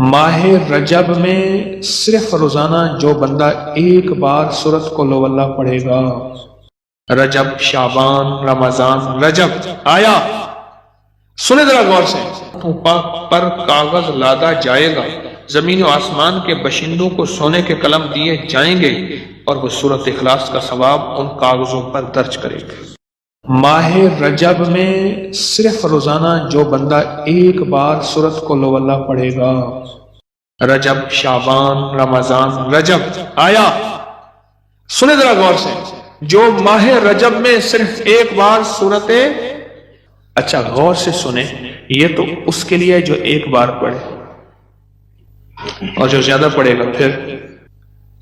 ماہ رجب میں صرف روزانہ جو بندہ ایک بار سورت قل ہو اللہ پڑھے گا، رجب، شعبان، رمضان، رجب آیا، سنے ذرا غور سے، پر کاغذ لادا جائے گا، زمین و آسمان کے باشندوں کو سونے کے قلم دیے جائیں گے اور وہ سورت اخلاص کا ثواب ان کاغذوں پر درج کرے گا۔ ماہ رجب میں صرف روزانہ جو بندہ ایک بار سورت قل ہو اللہ پڑھے گا، رجب، شعبان، رمضان، رجب آیا، سنے ذرا غور سے، جو ماہ رجب میں صرف ایک بار سورت، اچھا غور سے سنیں، یہ تو اس کے لیے جو ایک بار پڑھے، اور جو زیادہ پڑھے گا پھر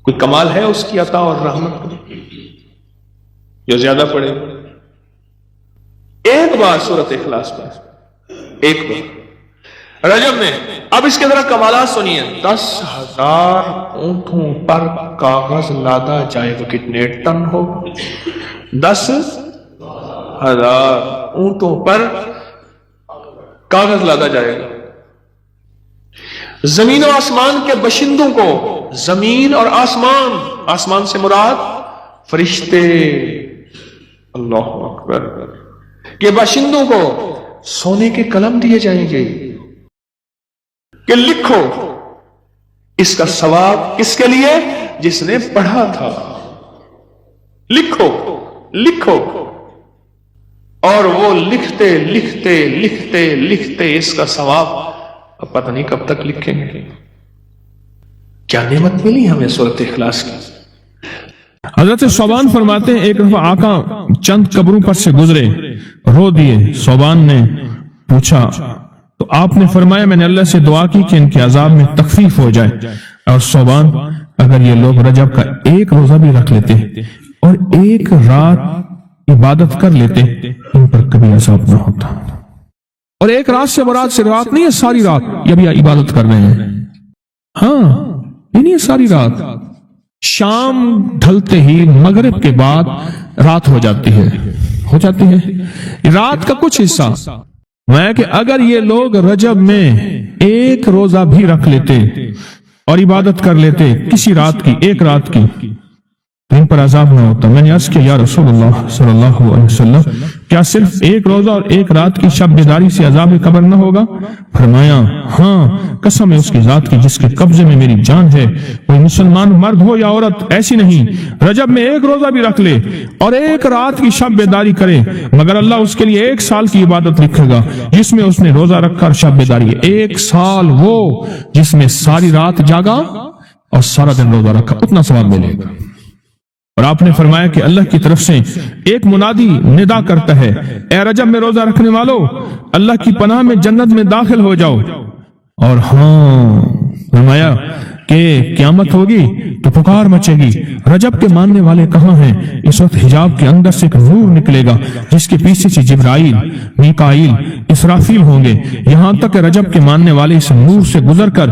کوئی کمال ہے اس کی عطا اور رحمت؟ جو زیادہ پڑھے گا ایک بار سورت اخلاص پر، ایک بار رجب میں۔ اب اس کے ذرا کمالات سنیے، 10,000 اونٹوں پر کاغذ لادا جائے گا، کتنے ٹن ہو؟ 10,000 اونٹوں پر کاغذ لادا جائے گا، زمین و آسمان کے باشندوں کو، زمین اور آسمان، آسمان سے مراد فرشتے، اللہ اکبر، کے باشندوں کو سونے کے قلم دیے جائیں گے کہ لکھو، اس کا ثواب کس کے لیے؟ جس نے پڑھا تھا، لکھو لکھو، اور وہ لکھتے لکھتے لکھتے لکھتے اس کا ثواب اب پتہ نہیں کب تک لکھیں گے۔ کیا نعمت ملی ہمیں سورت اخلاص کی۔ حضرت صوبان فرماتے ہیں ایک دفعہ آقا چند قبروں پر سے گزرے، رو دیے۔ صوبان نے پوچھا تو آپ نے فرمایا میں نے اللہ سے دعا کی کہ ان کے عذاب میں تخفیف ہو جائے، اور صوبان اگر یہ لوگ رجب کا ایک روزہ بھی رکھ لیتے اور ایک رات عبادت کر لیتے ان پر کبھی عذاب نہ ہوتا۔ اور ایک رات سے مراد سے رات نہیں ہے ساری رات، یہ بھی عبادت کر رہے ہیں، ہاں یہ نہیں ہے ساری رات، شام ڈھلتے ہی مغرب کے بعد رات ہو جاتی ہے رات کا کچھ حصہ۔ میں کہ اگر یہ لوگ رجب میں ایک روزہ بھی رکھ لیتے اور عبادت کر لیتے کسی رات کی، ایک رات کی، تو ان پر عذاب نہ ہوتا۔ میں نے عرض کیا یا رسول اللہ صلی اللہ علیہ وسلم، کیا صرف ایک روزہ اور ایک رات کی شب بیداری سے عذاب قبر نہ ہوگا؟ فرمایا ہاں، قسم ہے اس کی ذات کی جس کے قبضے میں میری جان ہے، کوئی مسلمان مرد ہو یا عورت ایسی نہیں رجب میں ایک روزہ بھی رکھ لے اور ایک رات کی شب بیداری کرے مگر اللہ اس کے لیے 1 سال کی عبادت لکھے گا جس میں اس نے روزہ رکھا اور شب بیداری۔ 1 سال وہ جس میں ساری رات جاگا اور سارا دن روزہ رکھا، اتنا ثواب ملے گا۔ اور آپ نے فرمایا کہ اللہ کی طرف سے ایک منادی ندا کرتا ہے، اے رجب میں روزہ رکھنے والو، اللہ کی پناہ میں جنت میں داخل ہو جاؤ۔ اور ہاں فرمایا کہ قیامت ہوگی تو پکار مچے گی، رجب کے ماننے والے کہاں ہیں؟ اس وقت حجاب کے اندر سے ایک نور نکلے گا جس کے پیچھے سے جبرائیل، میکائیل، اسرافیل ہوں گے، یہاں تک کہ رجب کے ماننے والے اس نور سے گزر کر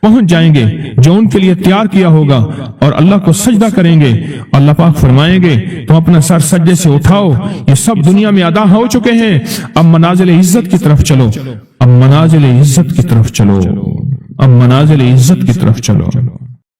پہنچ جائیں گے جو ان کے لیے تیار کیا ہوگا اور اللہ کو سجدہ کریں گے۔ اللہ پاک فرمائیں گے تم اپنا سر سجدے سے اٹھاؤ، یہ سب دنیا میں ادا ہو چکے ہیں، اب منازل عزت کی طرف چلو، اب منازل عزت کی طرف چلو، اب منازل عزت کی طرف چلو۔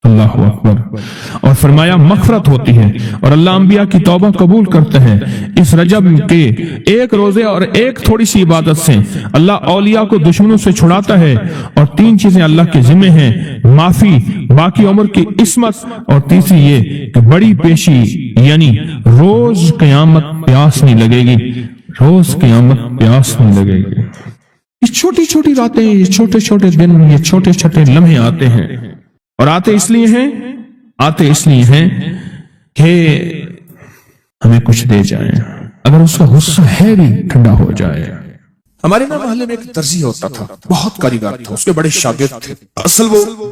اللہ اکبر۔ اور فرمایا مغفرت ہوتی ہے اور اللہ انبیاء کی توبہ قبول کرتا ہے۔ اس رجب کے ایک روزے اور ایک تھوڑی سی عبادت سے اللہ اولیاء کو دشمنوں سے چھڑاتا ہے، اور 3 چیزیں اللہ کے ذمہ ہیں، معافی، باقی عمر کی عصمت، اور تیسری یہ کہ بڑی پیشی، یعنی روز قیامت پیاس نہیں لگے گی، روز قیامت پیاس نہیں لگے گی۔ یہ چھوٹی چھوٹی راتیں، یہ چھوٹے چھوٹے دن، یہ چھوٹے چھوٹے لمحے آتے ہیں، اور آتے اس لیے ہیں کہ ہمیں کچھ دے جائیں، اگر اس کا غصہ ہے بھی ٹھنڈا ہو جائے۔ ہمارے محلے میں ایک درزی ہوتا تھا، بہت کاریگر تھا، اس کے بڑے شاگرد تھے، اصل وہ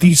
30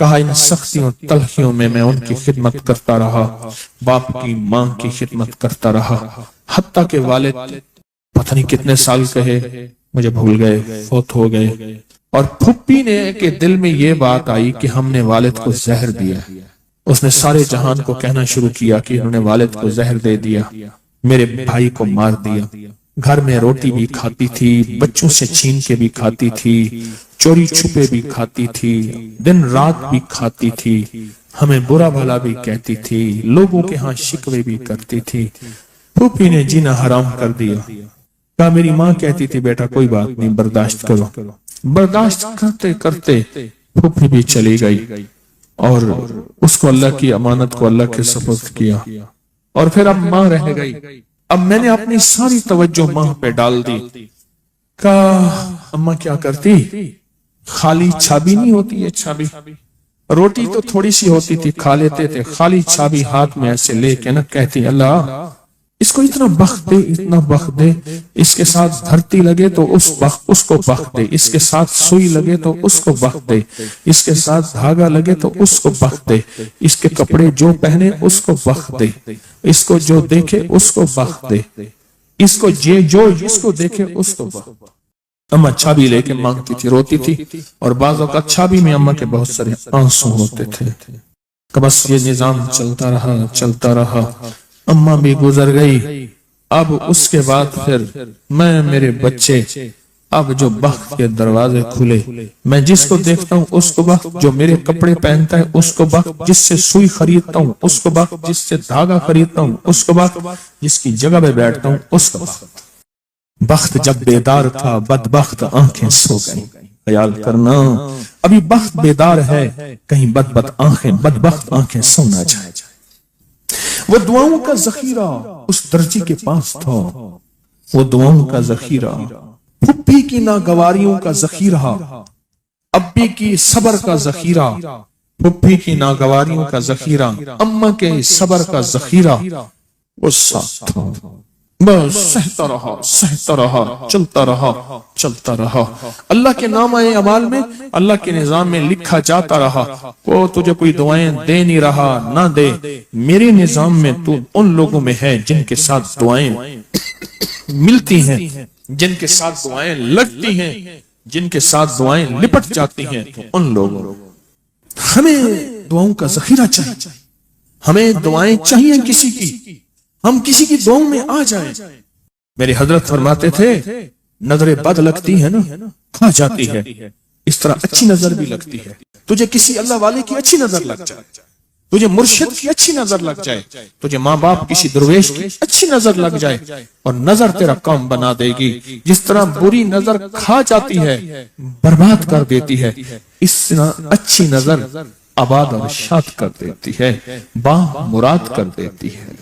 کہا ان سختیوں تلخیوں میں ان کی خدمت کرتا رہا، باپ کی ماں کی خدمت کرتا رہا، حتیٰ کہ والد پتہ نہیں کتنے سال کہے مجھے بھول گئے، فوت ہو گئے۔ اور پھپھی نے کہ دل میں یہ بات آئی کہ ہم نے والد کو زہر دیا، اس نے سارے جہان کو کہنا شروع کیا کہ انہوں نے والد کو زہر دے دیا، میرے بھائی کو مار دیا۔ گھر میں روٹی بھی کھاتی تھی، بچوں سے چھین کے بھی کھاتی تھی، چوری چھپے بھی کھاتی تھی، دن رات بھی کھاتی تھی، ہمیں برا بھلا بھی کہتی تھی، لوگوں کے ہاں شکوے بھی کرتی تھی۔ پھوپھی نے جینا حرام کر دیا۔ کہا میری ماں کہتی تھی بیٹا کوئی بات نہیں، برداشت کرو۔ برداشت کرتے کرتے پھوپھی بھی چلی گئی اور اس کو اللہ کی امانت کو اللہ کے سپرد کیا، اور پھر اب ماں رہ گئی۔ اب میں نے اپنی ساری توجہ ماں پہ ڈال دی۔ کہا اماں کیا کرتی؟ خالی چھابی نہیں ہوتی ہے، چھابی روٹی تو تھوڑی سی ہوتی تھی، کھا لیتے تھے، خالی چھابی ہاتھ میں ایسے لے کے نہ کہتی اللہ اس کو اتنا بخت دے، اتنا بخت دے، اس کے ساتھ دھرتی لگے تو اس کو بخت دے، اس کے ساتھ سوئی لگے تو اس کو بخت دے، اس کے ساتھ دھاگا لگے تو اس کو بخت دے، اس کے کپڑے جو پہنے اس کو بخت دے، اس کو جو دیکھے اس کو بخت دے، اس کو جو اس کو دیکھے اس کو بخت دے۔ اماں چھابی لے کے مانگتی تھی، روتی تھی، اور بعض اوقات چھابی میں اماں کے بہت سارے آنسو ہوتے تھے۔ کہ بس یہ نظام چلتا رہا چلتا رہا، اماں بھی گزر گئی۔ اب اس کے بعد پھر میں میرے بچے، اب جو بخت کے دروازے کھلے، میں جس کو دیکھتا ہوں اس کو بخت، جو میرے کپڑے پہنتا ہے اس کو بخت، جس سے سوئی خریدتا ہوں اس کو بخت، جس سے دھاگا خریدتا ہوں اس کو بخت، جس کی جگہ پہ بیٹھتا ہوں اس کو بخت۔ بخت جب بیدار تھا بدبخت آنکھیں سو گئی۔ خیال کرنا ابھی بخت بیدار ہے، کہیں بدبخت آنکھیں سو نہ جائے۔ وہ دعاؤں کا ذخیرہ اس درجی کے پاس تھا، وہ دعاؤں کا ذخیرہ، پھپھی کی ناگواریوں کا ذخیرہ، ابی کی صبر کا ذخیرہ، پھپھی کی ناگواریوں کا ذخیرہ، اماں کے صبر کا ذخیرہ وہ ساتھ تھا۔ بس سہتا رہا چلتا رہا۔ اللہ کے نامہ اعمال میں، اللہ کے نظام میں لکھا جاتا رہا، وہ تجھے کوئی دعائیں دے نہیں رہا، نہ دے، میرے نظام میں تو ان لوگوں میں ہے جن کے ساتھ دعائیں ملتی ہیں، جن کے ساتھ دعائیں لگتی ہیں، جن کے ساتھ دعائیں لپٹ جاتی ہیں، تو ان لوگوں۔ ہمیں دعاؤں کا ذخیرہ چاہیے، ہمیں دعائیں چاہیے کسی کی، ہم کسی کی دعاؤں میں آ جائیں۔ میرے حضرت فرماتے تھے نظر بد لگتی ہے نا کھا جاتی ہے، اس طرح اچھی نظر بھی لگتی ہے۔ تجھے کسی اللہ والے کی اچھی نظر لگ جائے، تجھے مرشد کی اچھی نظر لگ جائے، تجھے ماں باپ کسی درویش کی اچھی نظر لگ جائے، اور نظر تیرا کام بنا دے گی۔ جس طرح بری نظر کھا جاتی ہے، برباد کر دیتی ہے، اس طرح اچھی نظر آباد اور شاد کر دیتی ہے، با مراد کر دیتی ہے۔